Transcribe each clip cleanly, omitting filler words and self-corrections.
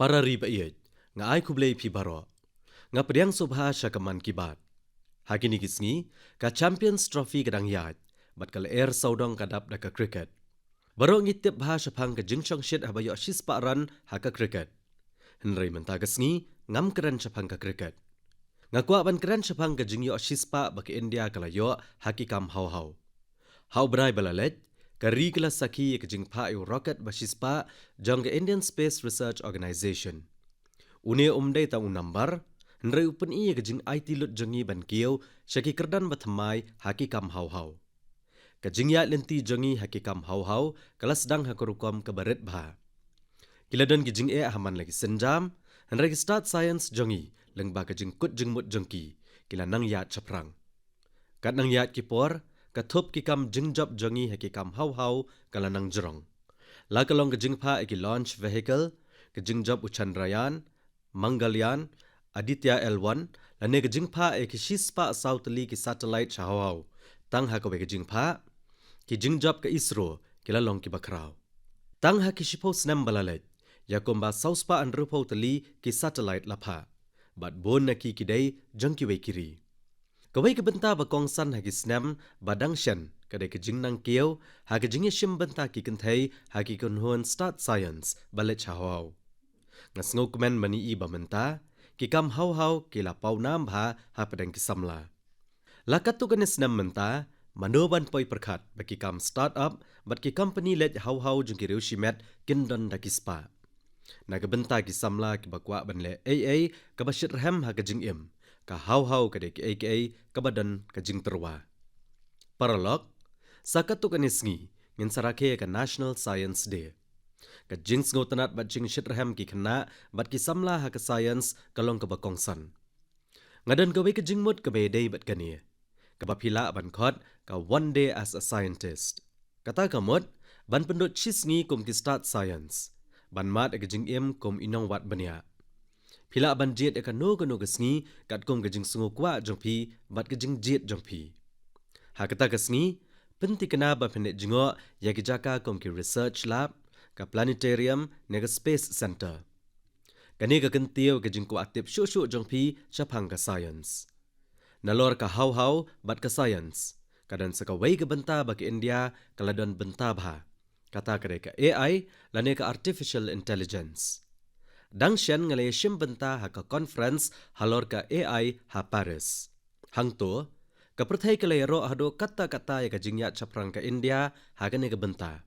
Para riba iet, nga ay kublay pi baro. Nga pediang subha siya kaman kibat. Hagini kisngi, ka Champions Trophy kadang yad, bat kala air saudong kadap da ka cricket. Baro ngitip ha siya pang ka jingchong shit habayo asis paaran ha ka cricket. Henry mentagas ngi, ngam keren siya pang ka cricket. Nga kuwa ban keren siya pang ka jingyo asis pa baki India kalayo hakikam haw-haw. Haw benay balalet, kari kala saki ka jingpa yu rocket basis pa jang ka Indian Space Research Organization. Une umday ta unambar, Henry upen iya ka jing IT lut jangi ban kiyo syaki kerdan bathamay hakikam haw-haw. Kajingya lenti jangi hakikam haw-haw kala sedang hakurukom kabaret bha. Kiladan gijing haman lagi senjam, Henry start science jangi lengba kajing kut jengmut jengki kila nang yat chaprang. Kat nang yat kipor, katup kikam jingjab jangi hakikam haw-haw kala nang jerong. La kalong kajing pa iki launch vehicle, kajingjab Chandrayaan, Mangalyaan, Aditya L1, lane kajing pa iki shispa sautali ki satellite haw-haw. Tang hakawe kajing pa, ki jingjab ka ISRO kila long ki bakraw. Tang ha ki shipo snam balalet, yakomba sauspa an rupaw tali ki satellite lapha. Bat bon na ki kidai jangki we kiri. Kawai ke benta bakong san ha ki snam badang shen kadai ke jing nang kiyo ha ke jing shim benta ki kenthai ha ki kunhuan start science balet haw-haw. Ngas ngokmen mani i bamenta ki kam haw-haw ki la pau nam bha ha padang ki samla. Lakat tu kanis nam menta manoban poi perkhat baki kam startup bat ki company let haw-haw jung ki reushi met kindon da ki spa. Naga benta ki samla ki bakwa banle AA ka bashir hem ha ka jing im ka haw-haw ka de ki AKA ka badan ka jing terwa. Paralog sakat tu kanis ngi ngin sarake ka National Science Day. Ka jing ngotanat bat jing shitrhem ki khna bat ki samla ha ka science kalong ka bakongsan. Ngadan ka we ka jingmut ka be day bat kani. Ka bapila ban khot ka one day as a scientist. Kata kamot ban pendut chis ngi kum ki start science. Ban mat ka jing im kum inong wat bania. Pila ban jet ka no ka sngi kat kum ka jing sungu kwa jong pi bat ka jing jet jong pi. Ha kata ka sngi penti kena ba penet jingo ya ki jaka kum ki research lab ka planetarium nega space center. Kani ka kentiyo ka jing kwa tip shu jong pi chapang ka science. Nalor ka haw-haw bat ka science. Kadan saka way ka benta baki India kaladon benta bha. Kata kare ka AI lane ka artificial intelligence. Dang shen ngalay shim benta ha ka conference halor ka AI ha Paris. Hang to, ka perthai kalay ro hado kata-kata ya ka jingya chaprang ka India ha ka nega benta.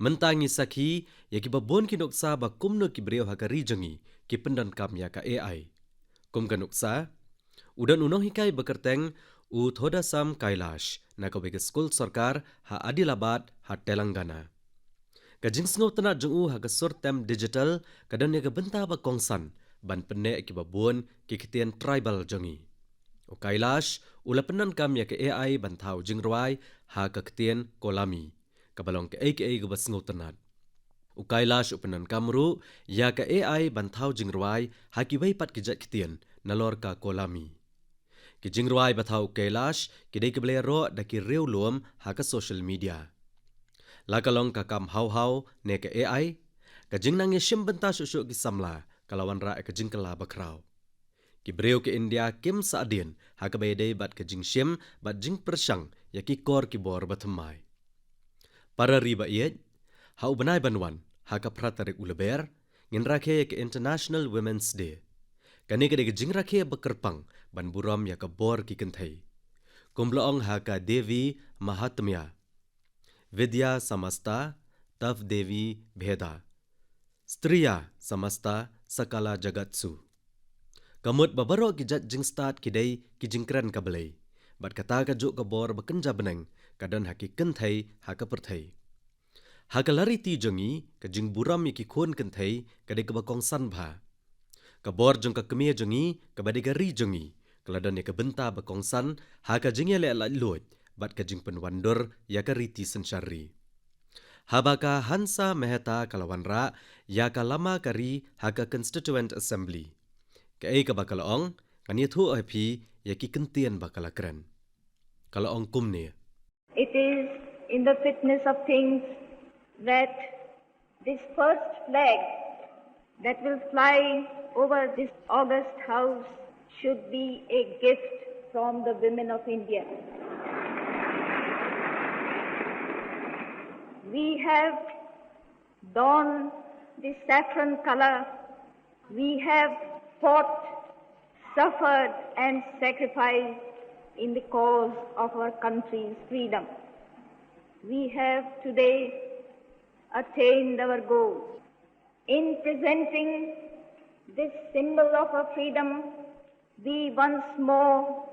Mentangi sakhi ya ki babon ki nuksa ba kumno ki breu ha ka rijangi ki pendan kam ya ka AI. Kum ka nuksa, udan unong hikai bekerteng u thoda sam Kailash na ka wege skul sarkar ha Adilabad ha Telangana. Ka jingsngo tana jung u ha ka surtem digital kadan ya ka benta ba kongsan ban penne ki babon ki kitian tribal jangi. O Kailash ula penan kam ya ka AI ban thau jingrwai ha ka kitian kolami. Kabalong ke AKA gubas ngotanat. U Kailash upenan kamru ya ka AI ban thau jingrwai ha ki wei pat ki jat kitian nalor ka kolami. Ki jingruai bathau Kailash ki dei keble ro da ki reu luom ha ka social media. La kalong ka kam haw-haw ne ka AI ka jingnang ye shim benta shushu ki samla kalawan ra ka jingkala bakraw. Ki breu ke India kim saadin ha ka dei bat ka jing shim bat jing persyang ya ki kor ki bor bathamai. Para riba iet ha ubanai banwan ha ka pratarik uleber ngin rakhe ke International Women's Day. Kani ka jing rakhe bakerpang ban buram ya ka bor ki kenthai. Kumbloong ha ka Devi Mahatmya. Vidya Samasta Tav Devi Bheda. Striya Samasta Sakala Jagatsu. Kamut babaro ki jat jing start kidai ki jingkran ka belai. Bat kata ka juk ka bor bakenja beneng kadan ha ki kenthai ha ka perthai. Ha ka lari ti jangi ka jing buram ya ki khon kenthai kadai ka bakong san bha. Kabor jong ka kemia jengi, kabadi ka ri jengi. Kaladan ya ka benta bakong san, ha ka jing ya le ala luot, bat ka jing penwandur ya ka riti sensyari. Haba ka Hansa Mehta kalawan ra, ya ka lama kari ha ka Constituent Assembly. Ka ay ka bakalaong, kan yathu api ya ki kentian bakalakran. Kalaong kumni. It is in the fitness of things that this first flag that will fly over this august house should be a gift from the women of India. We have donned the saffron color. We have fought, suffered and sacrificed in the cause of our country's freedom. We have today attained our goal. In presenting this symbol of our freedom, we once more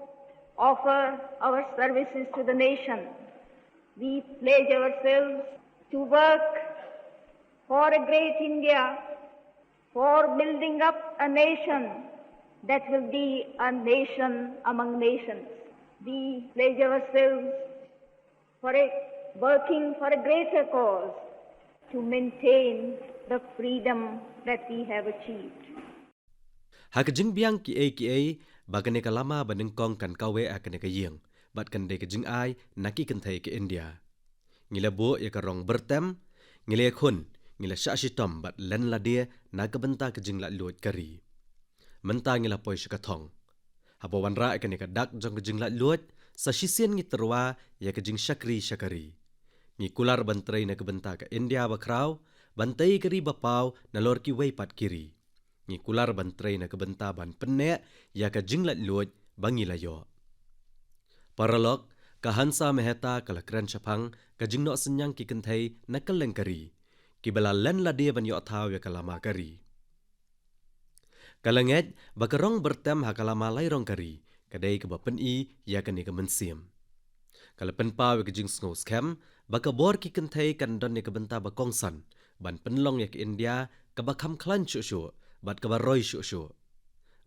offer our services to the nation. We pledge ourselves to work for a great India, for building up a nation that will be a nation among nations. We pledge ourselves for working for a greater cause to maintain the freedom that we have achieved. Hakajing biang ki bagane kalama banengkong kan kawe akane kayeng, bat kan de kajing ai naki kan thai ke India. Ngila bo ya karong bertem, ngila khun, ngila sashitom bat len la dia nakabenta kajing la luot kari. Menta ngila poi shakathong. Hapo wanra akane kadak jong kajing la luot, sa shisien ngi terwa ya kajing shakari. Ngi kular bantrai nakabenta ke India bakraw, bantai kari bapau na lor ki wei pat kiri. Ngi kular bantrai nakabenta ban penne ya kajing la luot bangi layo. Paralog, kahansa meheta kalakran chapang kajing no senyang ki kenthai nakaleng kari. Kibala len la dia ban yo thaw ya kalama kari. Kalanget bakarong bertem hakalama lairong kari, kadai ke bapen i ya kani ke mensiam. Kalapen pa we kajing snow scam, bakabor ki kenthai kan don ke benta bakongsan, ban penlong ya ke India ke bakam klan syu bat ke baroi syu.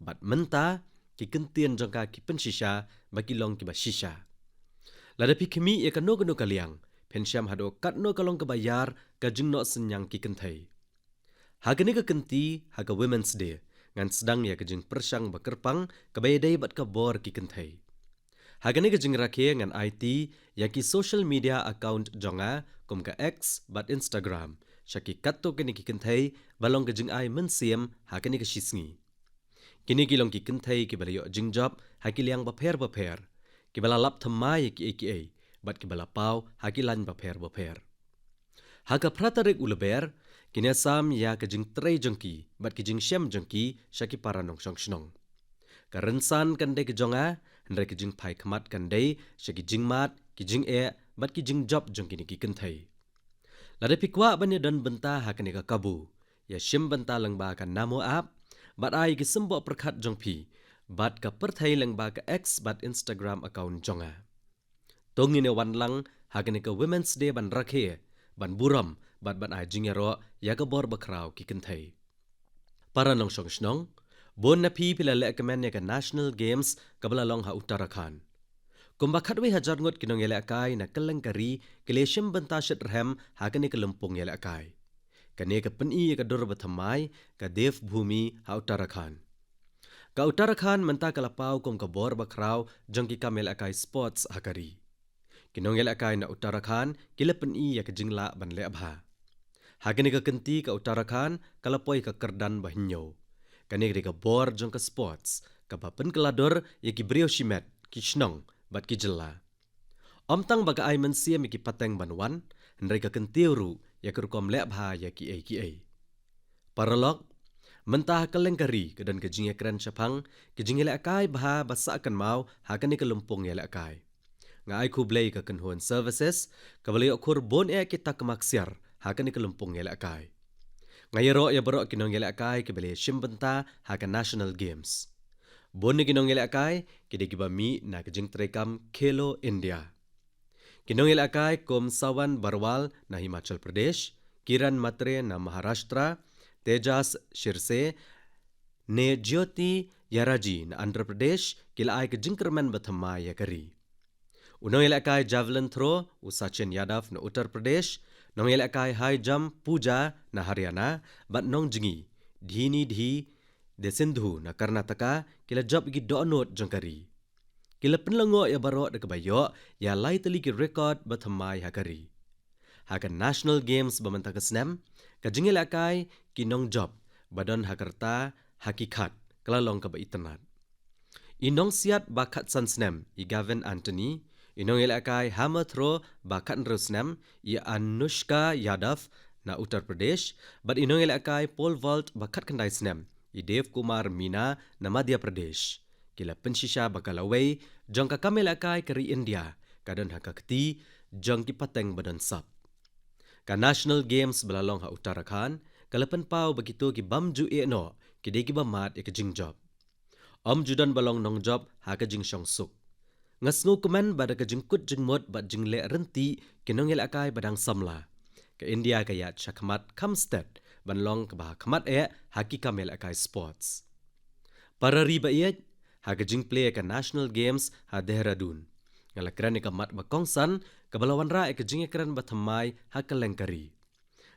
Bat menta ki kentien jongka ki penshisha baki long ki bashisha. Lada pi kemi ya kano kaliang, pensyam hado katno kalong ke bayar kajing no senyang ki kenthai. Hagani ke kenti haga Women's Day, ngan sedang ya kajing persyang bakerpang kebayadai bat kabor ki kenthai. Hagani kajing rakhe ngan IT ya ki social media account jonga kum ka X bat Instagram syaki katto kini ki kenthai balong kajing ai mensiam hagani ke shisngi. Kini kilong ki kenthai ki balayo jing job hakiliang baper ki bala lap thamai ki AKA bat ki bala pau hakilan baper. Haga pratarik uleber kini asam ya kajing trei jengki bat ki jing syam jengki syaki para nong shnong. Karensan kandai ke jonga hendai ke jing pai khamat kandai syaki jing mat ki jing bat ki jing job jengki ni ki kenthai. Lada pikwa banya dan benta hakani ka kabu ya syim benta lengba ka namo app bat ai ki sembo perkhat jongpi bat ka perthai lengba ka X bat Instagram account jonga. Tongine wanlang hakani ka Women's Day ban rakhe ban buram bat ai jingero ya ka bor bakraw ki kenthai. Para nong shnong bon na pi pila le kemen ya ka National Games kabala long ha Uttarakhand. Kumba khatwe hajar ngot kinong yele akai na kalangkari keleshim benta shet rhem hakani ka lempung yele akai. Kane ka peni ka dur bathamai ka Dev Bhumi ha Uttarakhand. Ka Uttarakhand menta kalapau kum ka bor bakraw jongki ka mele akai sports hakari. Kinong yele akai na Uttarakhand kila peni ya ka jingla ban le abha. Hakani ka kenti ka Uttarakhand kalapoi ka kerdan bahinyo. Kane ka bor jong ka sports ka bapen kelador ya ki brio shimet ki shnong bat ki jela. Omtang baga ai mensia mi ki pateng banwan hendai ka kentiuru ya kerukom le abha ya ki AKA. Paralog mentah kalengkari ke dan kejing ekran chapang kejing ele akai bha basa akan mau hakani ke lumpung ele akai. Ngai ku blai ka kenhuan services ka bali okur bon kita kemaksiar hakani ke lumpung ele akai. Ngai ro ya borok kinong ele akai ke bali shimbenta hakan National Games. Bon ni kinong ele akai kide gibami na kejing trekam Khelo India. Kinong ele akai kom Sawan Barwal na Himachal Pradesh, Kiran Matre na Maharashtra, Tejas Shirse ne Jyoti Yaraji na Andhra Pradesh kila ai ke jingkerman bathama ya kari. Unong ilakai javelin throw Sachin Yadav na Uttar Pradesh, nong ilakai high jump Pooja na Haryana, bat nong jingi dhini dhi de Sindhu na Karnataka kila job gi donot jangkari. Kila penlango ya baro de kabayo ya lai tali ki record bathamai hakari. Hakan National Games bamanta ka snem ka jingil akai ki nong job badan hakarta hakikat kelalong ka ba itanat. Inong siat bakat sansnem i Gavin Anthony, inong ilakai hammer throw bakat rusnem i Anushka Yadav na Uttar Pradesh, but inong ilakai pole vault bakat kandai snem i Dev Kumar Meena na Madhya Pradesh. Kila pensisha bakalaway jong ka kamelakai kari India kadon hakakti jong ki pateng badan sap. Ka National Games belalong ha Uttarakhand kalapan pau begitu ki bamju no ki degi bamat e kajing job. Om judan balong nong job ha kajing syong suk. Ngasngu kuman bada kajing kut jing mot bad jing le renti kinong ilakai badang samla. Ka India kaya chakmat Kamstead banlong ka bah kamat haki kamelakai sports. Para riba iet ha kajing play ka National Games ha Dehradun. Ngalakran ka mat bakongsan kabalawan ra kajing ekran bathamai ha kalengkari.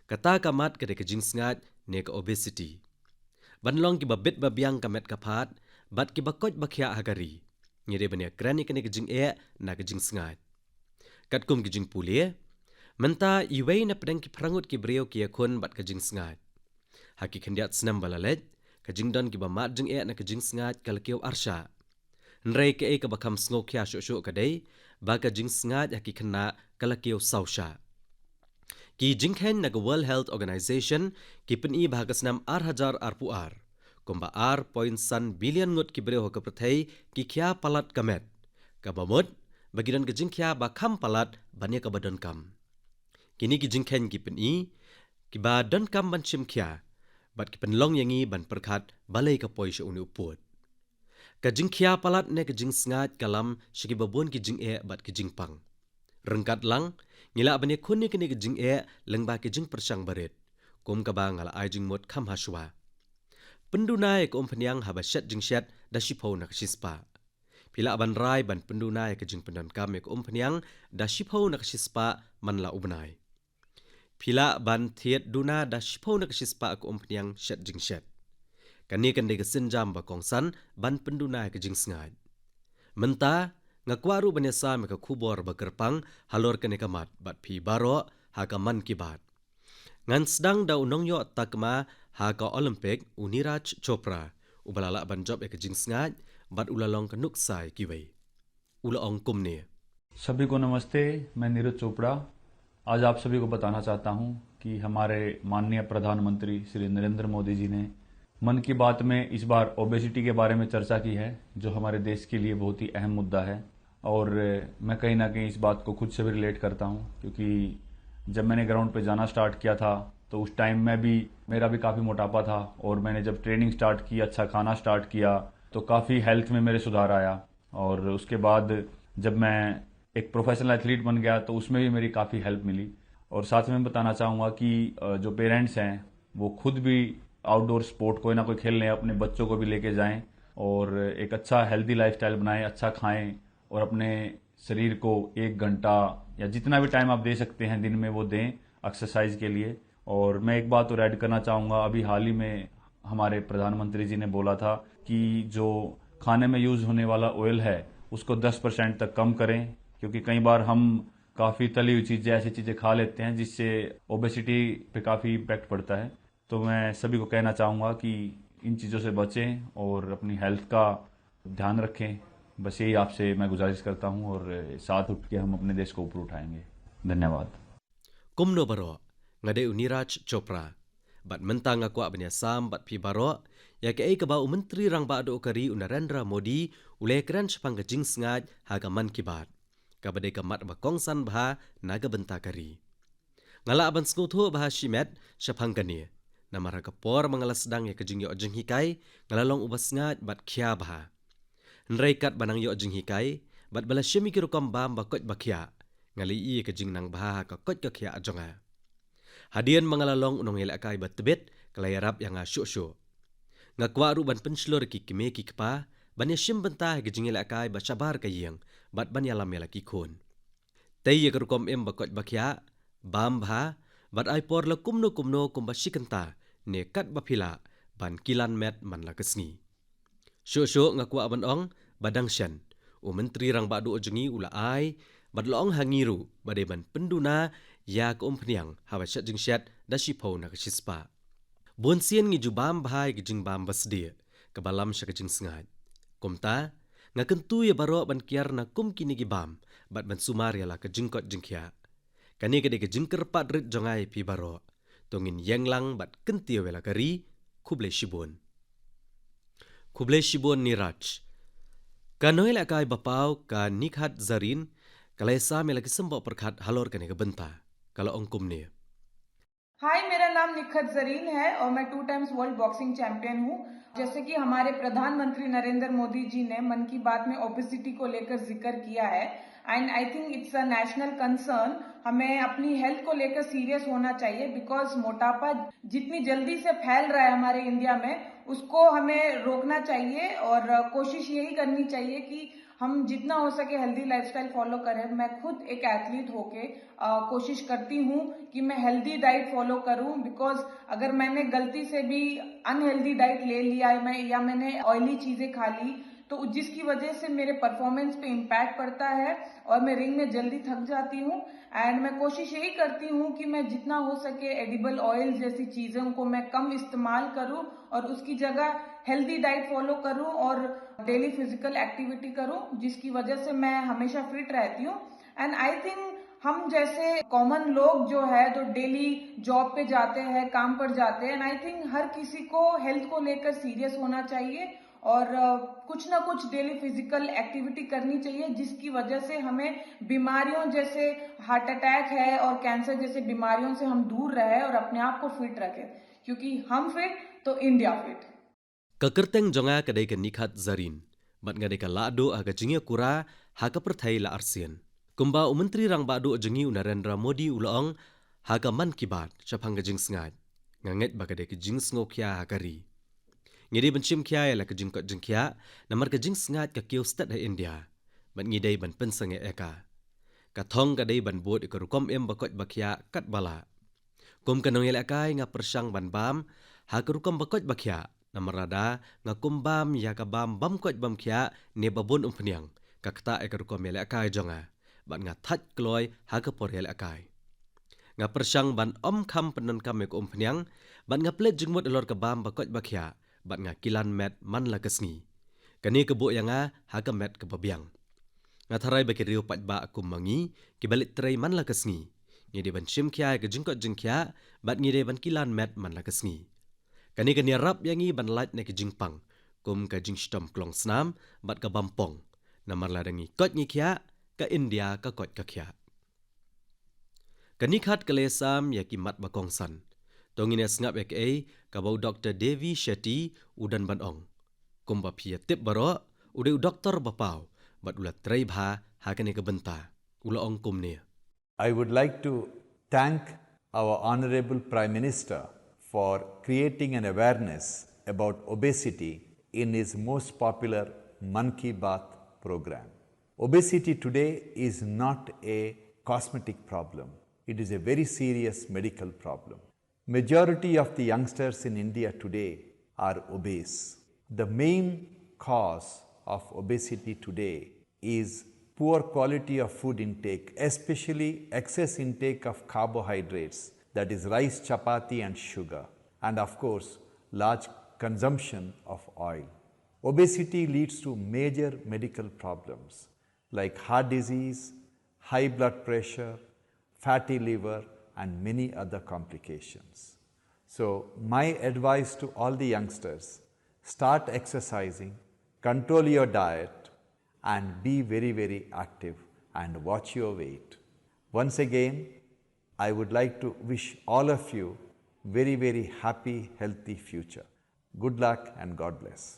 Kata kamat ka kajing sngat ne ka obesity. Banlong ki babit babiang kamet kapat bat ki bakot bakhya hagari. Ngire bania krani ka kajing na kajing sngat. Katkum kajing pulie menta iway na pedang ki prangut ki breo ki akon bat kajing sngat. Haki khandiat snam balalet kajing don ki bamat jing na kajing sngat kalkiaw arsha. Nrei ke ka bakam sngo kya sho kadai ba kajing sngat haki khana kalkiaw sausha. Ki jingkhen na World Health Organization ki peni bahagasnam ar puar kumba R.san billion ngut ki breo ka prathai ki kya palat kamet ka bamut bagidan ka jingkya ba kham palat banya ka badan kam. Kini ki jingkhen ki peni ki ba don kam ban chim kya bat ki penlong yangi ban perkhat balai ka poi sha uni uput. Ka jingkya palat ne ka jing sngat kalam shiki babun ki jing bat ki jingpang. Rengkat lang ngila bani khuni kini ki jing lengba ki jing persang barit kum ka ba ngala ai jing mot kham haswa. Pendunai ka umpanyang habashat jing shat da shipho na kasispa. Pila ban rai ban pendunai ka jing pendan kam ka umpanyang da shipho na kasispa man la ubnai. Pila ban thiet duna da shipho na kasispa ka umpanyang shat jing shat. Kani kan de ka sinjam ba kongsan ban pendunai ka jing sngai. Menta ngakwaru banyasa me ka khubor ba kerpang halor kane kamat bat phi baro ha ka man ki bat. Ngan sedang da unong yo takma ha ka Olympic Uniraj Chopra ubalala ban job ek jing sngat bat ulalong ka nuksai kiwei. Ulaong kumne. सभी को नमस्ते, मैं नीरज चोपड़ा आज आप सभी को बताना चाहता हूं कि हमारे माननीय प्रधानमंत्री श्री नरेंद्र मोदी जी ने मन की बात में इस बार ओबेसिटी के बारे में चर्चा की है जो हमारे देश के लिए बहुत ही अहम मुद्दा है और मैं कहीं ना कहीं इस बात को खुद से भी रिलेट करता हूं क्योंकि जब मैंने ग्राउंड पे जाना स्टार्ट किया था तो उस टाइम में भी मेरा भी काफ़ी मोटापा था और मैंने जब ट्रेनिंग स्टार्ट की अच्छा खाना स्टार्ट किया तो काफ़ी हेल्थ में मेरे सुधार आया और उसके बाद जब मैं एक प्रोफेशनल एथलीट बन गया तो उसमें भी मेरी काफ़ी हेल्प मिली और साथ में बताना चाहूँगा कि जो पेरेंट्स हैं वो खुद भी आउटडोर स्पोर्ट कोई ना कोई खेल लें अपने बच्चों को भी लेके जाएं और एक अच्छा हेल्दी लाइफस्टाइल बनाएं अच्छा खाएं और अपने शरीर को 1 घंटा या जितना भी टाइम आप दे सकते हैं दिन में वो दें एक्सरसाइज के लिए। और मैं एक बात और ऐड करना चाहूँगा अभी हाल ही में हमारे प्रधानमंत्री जी ने बोला था कि जो खाने में यूज़ होने वाला ऑयल है उसको 10% तक कम करें क्योंकि कई बार हम काफ़ी तली हुई चीज़ें ऐसी चीज़ें खा लेते हैं जिससे ओबेसिटी पे काफ़ी इम्पैक्ट पड़ता है। तो मैं सभी को कहना चाहूँगा कि इन चीज़ों से बचें और अपनी हेल्थ का ध्यान रखें। बस यही आपसे मैं गुजारिश करता हूँ और साथ उठ के हम अपने देश को ऊपर उठाएंगे। धन्यवाद। Kumno baro ngade Uniraj Chopra bat mentang aku abnya sam bat pi baro ya ke ka ba menteri rang ba do kari Narendra Modi ule kran chpang ka jing sngat ha ka man ki bat ka bade ka mat ba kongsan bha naga benta kari ngala ban skutho bha shimet chapang kani namara ka por mangala sedang ya ka jing yo jing hikai ngalalong ubas ngat bat khya bha nrei kat banang yo jing hikai bat bala shimi ki rukom bam ba kot ba khya ngali I ka jing nang bha ka kot ka khya ajonga hadian mangalalong unong ilakai batbet kalayarap yang asyo ngakwa ruban penslor ki kime ki kpa banya shim benta ka jing ilakai ba sabar kayeng bat banya lam yala ki khon tay ya rukom em ba kot ba khya bam bha bat ai por la kumno kumba shikanta ne kat ba phila ban kilan met man la kesni syo ngakwa ban ong badang shan u menteri rang ba do jengi ula ai bat long hangiru badeban penduna ya ke umpniang habashat jingshat da shipho na kasispa Bon sien ngi jubam bahai ke jing bam basdia ke balam syaka jing sengat. Kumta nga kentu ya baro ban kiar na kum kini gibam bat ban sumar ya la ke jingkot jingkia. Kani ke de ke jingker pat rit jongai pi baro. Tongin yang lang bat kentia wela kari Kublai Shibun. Kublai Shibun ni Raj. Kanoi la kai bapau ka Nikhat Zarin kalesa me la kisembok perkhat halor kane ke benta kalau ongkum ni. हाय, मेरा नाम निखत जरीन है और मैं 2 times world boxing champion हूँ। जैसे कि हमारे प्रधानमंत्री नरेंद्र मोदी जी ने मन की बात में ओबेसिटी को लेकर जिक्र किया है and I think it's a national concern. हमें अपनी हेल्थ को लेकर सीरियस होना चाहिए बिकॉज मोटापा जितनी जल्दी से फैल रहा है हमारे इंडिया में उसको हमें रोकना चाहिए और कोशिश यही करनी चाहिए कि हम जितना हो सके हेल्दी लाइफस्टाइल फॉलो करें। मैं खुद एक एथलीट होके कोशिश करती हूँ कि मैं हेल्दी डाइट फॉलो करूँ बिकॉज अगर मैंने गलती से भी अनहेल्दी डाइट ले लिया है या मैंने ऑयली चीजें खा ली तो जिसकी वजह से मेरे परफॉर्मेंस पे इम्पैक्ट पड़ता है और मैं रिंग में जल्दी थक जाती हूँ। एंड मैं कोशिश यही करती हूँ कि मैं जितना हो सके एडिबल ऑयल जैसी चीजों को मैं कम इस्तेमाल करूँ और उसकी जगह हेल्दी डाइट फॉलो करूँ और डेली फिजिकल एक्टिविटी करूँ जिसकी वजह से मैं हमेशा फिट रहती हूँ। एंड आई थिंक हम जैसे कॉमन लोग जो है तो डेली जॉब पे जाते हैं, काम पर जाते हैं एंड आई थिंक हर किसी को हेल्थ को लेकर सीरियस होना चाहिए और कुछ ना कुछ डेली फिजिकल एक्टिविटी करनी चाहिए जिसकी वजह से हमें बीमारियों जैसे हार्ट अटैक है और कैंसर जैसे बीमारियों से हम दूर रहे और अपने आप को फिट रखें क्योंकि हम फिट तो India fit. Kekerteng jonga kadai ke Nikhat Zarin. Bat ngadai ke lado aga jingia kura haka perthai la arsian. Kumba umentri rang badu jengi Narendra Modi ulong haka man kibat chapang ke jing sengat. Nganget bakadai ke jing sngokya hakari. Ngidai bencim kya ya la ke jingkot jingkya namar ke jing sengat ke kio stat ha India. Bat ngidai ban pensange eka. Kathong kadai ban bod ke rukom em bakot bakya kat bala. Kum kanong akai nga persang ban bam haka rukom bakot bakya. Namarada nga kumbam ya ka bam kot bam kya ne babon umpniang kakta ekar ko mele akai jonga ban nga that kloy ha ka porel akai nga persang ban kham penon kam ek umpniang ban nga plet jingmot lor ka bam bakot bakya ban nga kilan met man la kesngi kani kebo yanga ha ka met ke babiang nga tharai ba riu pat ba akum mangi ki balit trai man la kesngi ngide ban chim kya ke jingkot jingkya ban ngide ban kilan met man la kesngi Kani kani rap yangi ban light na ke jingpang, kum ka jing stom klong snam, bat ka bampong, namar ladangi kot ngi kya, ka India ka kot ka kya. Kani khat kalesam ya ki mat bakong san, tongin ngap ek ka bau Dr. Devi Shetty udan ban ong. Kum ba pia tip baro, ude doktor bapau, bat ulat trai bha ha kani ka benta, ula ong kum ne. I would like to thank our Honorable Prime Minister for creating an awareness about obesity in his most popular Man Ki Baat program. Obesity today is not a cosmetic problem. It is a very serious medical problem. Majority of the youngsters in India today are obese. The main cause of obesity today is poor quality of food intake, especially excess intake of carbohydrates, that is rice, chapati and sugar, and of course large consumption of oil. Obesity leads to major medical problems like heart disease, high blood pressure, fatty liver and many other complications. So my advice to all the youngsters, start exercising, control your diet and be very, very active and watch your weight. Once again, I would like to wish all of you very, very happy, healthy future. Good luck and God bless.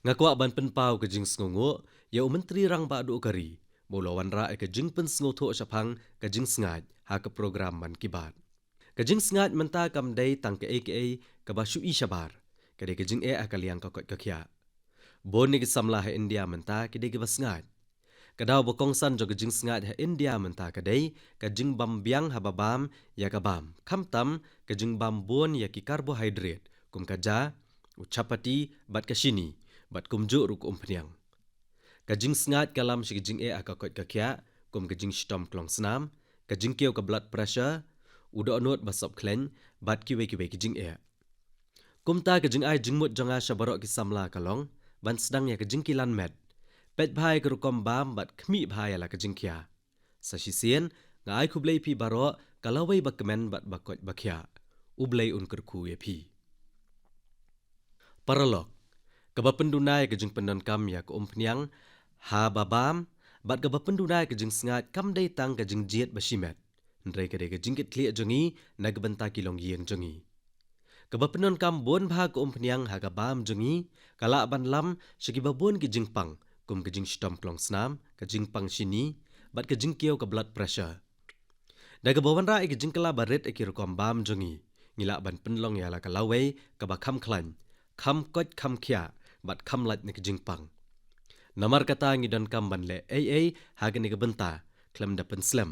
Ngakwa ban penpau ke jing sngongo, ya menteri rang ba do kari, bolawan ra ke jing pen sngo tho chapang ke jing sngat ha ke program Man Ki Baat. Ke jing sngat menta kam dai tang ke ke ba shu I shabar, ke de ke jing akaliang ka kot ka kya. Bon ni ke samla ha India menta ke de ke basngat. Kadau bokong san jo ke jing sngat ha India menta ke dai ke jing bam biang ha babam ya ka bam kham tam ke jing bam bon ya ki carbohydrate kum ka ja uchapati bat ka shini bat kum jo ru kum pniang ka jing sngat kalam shi jing aka kot ka kya kum ka jing stom klong snam ka jing keu ka blood pressure udo not basop klen bat ki we ki jing kumta ke jing ai jingmut jonga shabarok ki samla kalong ban sedang ya ke jing kilan met pet bhai ke rukom bam bat khmi bhai ala ke jing kya sasisien nga ai khublei pi baro kalawai bakmen bat bakot bakhya ublei un kerku ye pi paralok kaba pendunai ke jing pendon kam ya ke umpnyang ha babam bat kaba pendunai ke jing sngat kam dei tang ke jing jiet basimet ndrei ke jing ke tli jongi nag benta kilong yeng jongi kaba pendon kam bon bha ke umpnyang ha kabam jongi kala ban lam shiki babon ke jing pang kum ke jing stom klong snam ke jing pang sini bat ke jing kio ke blood pressure daga bawan ra ke jing kala baret ke rukom bam jongi ngila ban penlong ya la kalawai kaba kham khlan kham kot kham khya bat kham lat ne ke jing pang namar kata ngidon kam ban le ai hagane ke benta klem da pen slam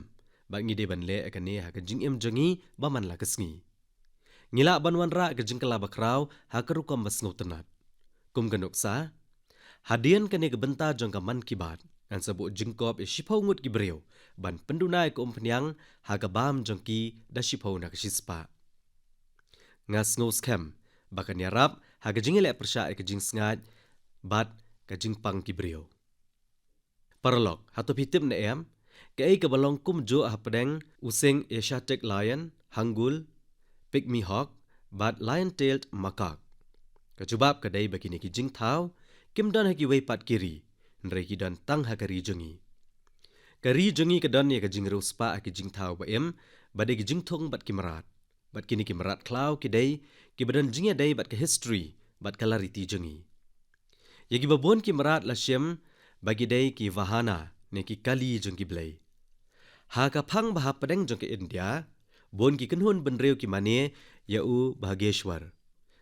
ba ngide ban le akane ha ke jing em jongi ba man la kesngi ngila ban wan ra ke jing kala bakrau ha ke rukom bas ngotenat kum ganuk sa hadian kane ke benta jong ka man kibat an sabu jingkop e shipau ngut ki breu ban pendunai ko umpnyang ha ka bam jong ki da shipau na kispa ngas ngos kem bakan yarap ha ke jingile persha e ke jing sngat bat ke jing pang ki breu paralok hato pitip ne em ke ai ke balong kum jo ha pedeng useng Asiatic lion hangul pygmy hawk bat lion tailed macaque kejubab kedai begini ki jing thau kim don ha ki wei pat kiri nrei ki don tang ha kari jongi ke don ye ke jing ro spa ki jing thau ba em bade ki jing thong bat kimrat bat kini kimrat klau ki dei ki badan jing ya dei bat ke history bat kalariti jongi ye ki babon kimrat la shem bagi dei ki wahana ne ki kali jong ki blai ha ka phang ba padeng jong ke India bon ki kenhun benreu ki mane ya u Bhageshwar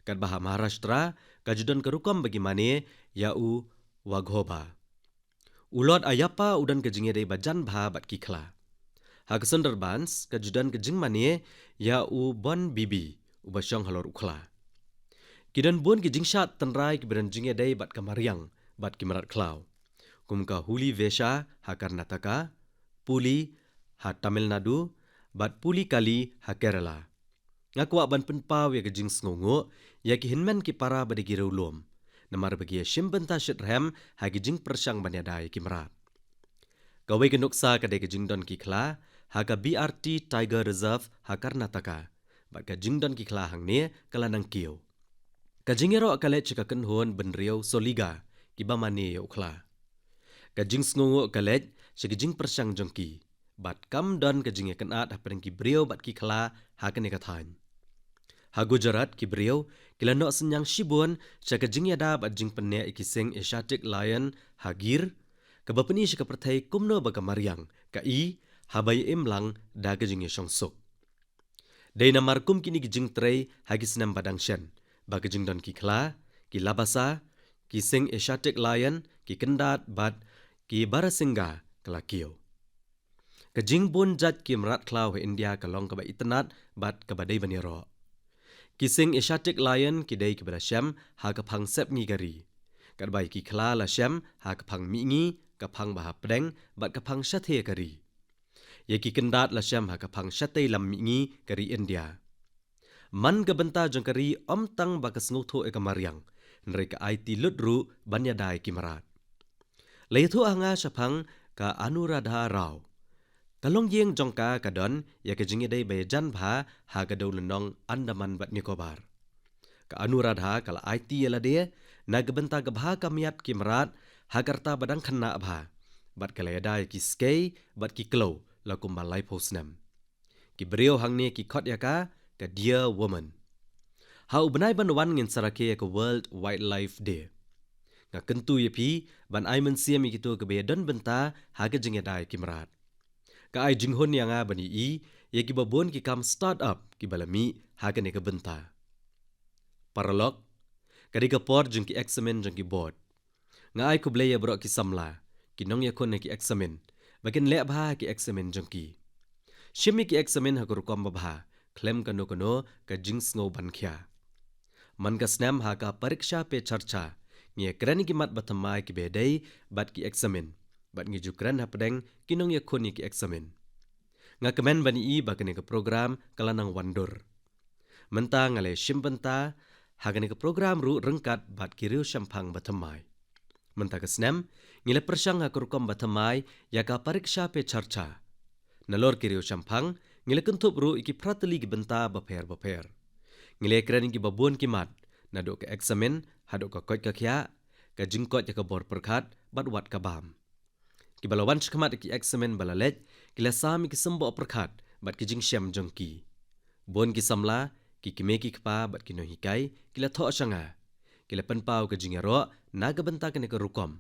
kat bah Maharashtra kajudon kerukom bagi mane ya u Waghoba ulot ayapa udan ke jinge dei bajan bha bat ki khla ha ka Sundarbans kajudan ke jing mane ya u Bon Bibi u basyong halor ukhla kidan bon ki jingshat tanrai ki beran jinge dei bat kamariang bat kimarat klau kumka huli vesha ha Karnataka puli ha Tamil Nadu bat puli kali ha Kerala ngakwa ban penpaw ya ke jing sngongo ya ki hinmen ki para bade ki rulom namar bagi shimbenta shit ram ha ki jing persang banyadai ki marat kawai ke nuksa ka de ke jing don ki khla ha ka BRT Tiger Reserve ha Karnataka bat ka jing don ki khla hang ne kala nang kiu ka jingero akale chika kenhon benriau soliga ki bamane yo khla ka jing sngongo akale chika jing persang jongki bat kam don ka jinge kanat ha pereng ki brio bat ki khla ha ka ne ka than ha Gujarat ki brio kilano senyang shibon chaka jing yada bat jing penne ikiseng Asiatic lion ha gir ka bapani shika perthai kumno ba ka mariang ka i habai emlang da ka jinge songsok dei namar kum kini ki jing trei ha ki snam badang shen ba ka jing don ki khla ki labasa ki seng Asiatic lion ki kendat bat ki barasinga kala kio ka jing bon jat ki mrat klau he India ka long ka ba itnat bat ka ba dei baniro ki seng Asiatic lion ki dei ki bra sham ha ka phang sep ngi gari ka bai ki khla la sham ha ka phang mi ngi ka phang ba ha pedeng bat ka phang shathe kari ye ki kendat la sham ha ka phang shatei lam mi ngi kari India man ka benta jong kari om tang ba ka snutho e ka mariang nrei ka IT ludru banya dai ki marat leithu anga shaphang ka Anuradha Rao kalong yeng jongka kadon ya ke jinge dei be jan bha ha ga do lenong Andaman bat Nicobar ka Anuradha kala IT yala de na ga benta ga bha ka miat ki marat ha karta badang khanna bha bat kala dai ki skei bat ki klo la kumba lai posnam ki brio hangne ki khot ya ka dear woman ha ubnai ban wan ngin sarake ka World Wildlife Day nga kentu ye pi ban ai men siam ki to ka be don benta ha ga jinge dai ki marat ka ai jinghon yang a bani i ye ki babon ki kam start up ki balami ha ka ne ka benta paralok kadi ka por jing ki examen jing ki board nga ai ku blaya bro ki samla ki nong ya kon ne ki examen bakin le bha ki examen jing ki shimi ki examen ha kur kom bha klem kano ka jing sngo ban khya man ka snam ha ka pariksha pe charcha nge krani ki mat bathamai ki bedai bat ki examen bat ngi jukran hapdeng kinong ya khoni ki examen nga kemen bani i bakane ka program kalanang wandur menta ngale shimbenta Hagani ke program ru rengkat bat kiriu syampang batamai. Mentaka senem, ngile persang hakurukom batamai yaka pariksha pe charcha. Nalor kiriu syampang, ngile kentup ru iki prateli gibenta baper. Ngile keren iki babun kimat, naduk ke eksamen, haduk ke koit kakya, ke jingkot yaka bor perkat, bat wat kabam. Kibalawan shkamat iki eksamen balalet, kila sami ki sembo perkat, bat ki jing syam jongki. Bon ki samla, ki kimeki kpa bat ki nohikai, kila tho syanga. Kila penpau ke jingero, naga benta kene ke rukom.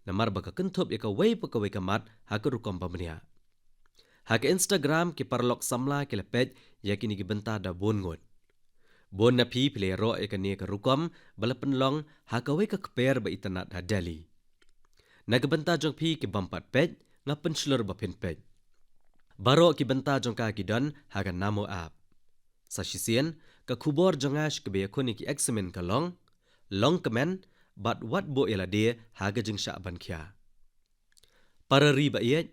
Namar baka kentup yaka wei pekawai kamat, haka rukom pamania. Haka Instagram ki parlok samla kila pej, yakini ki benta da bon ngot. Bon na pi pile ro yaka ni ke rukom, bala penlong, haka wei ka keper ba itanat ha Delhi. Naga benta jong pi ki bampat pej, ngapen slur bapin pej. Baro ki benta jong ka ki don, haka namo app. Sa sisien, ka kubor jongash ke beyakuni ki eksamen ka long kemen, bat wat bo ila dia haga jeng sya'ban kia. Para riba iet,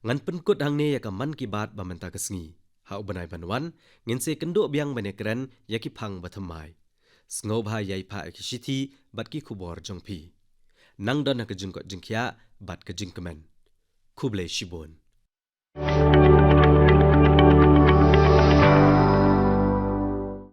ngan penkut hang ne yaka man ki bat bamenta kesngi. Hau banai banwan, ngin se kenduk biang bane keren yaki pang batamai. Sngau bha yai pa ki shiti bat ki kubor jong pi. Nang don haka jengkot jengkia bat ke jeng kemen. Kublai Shibun.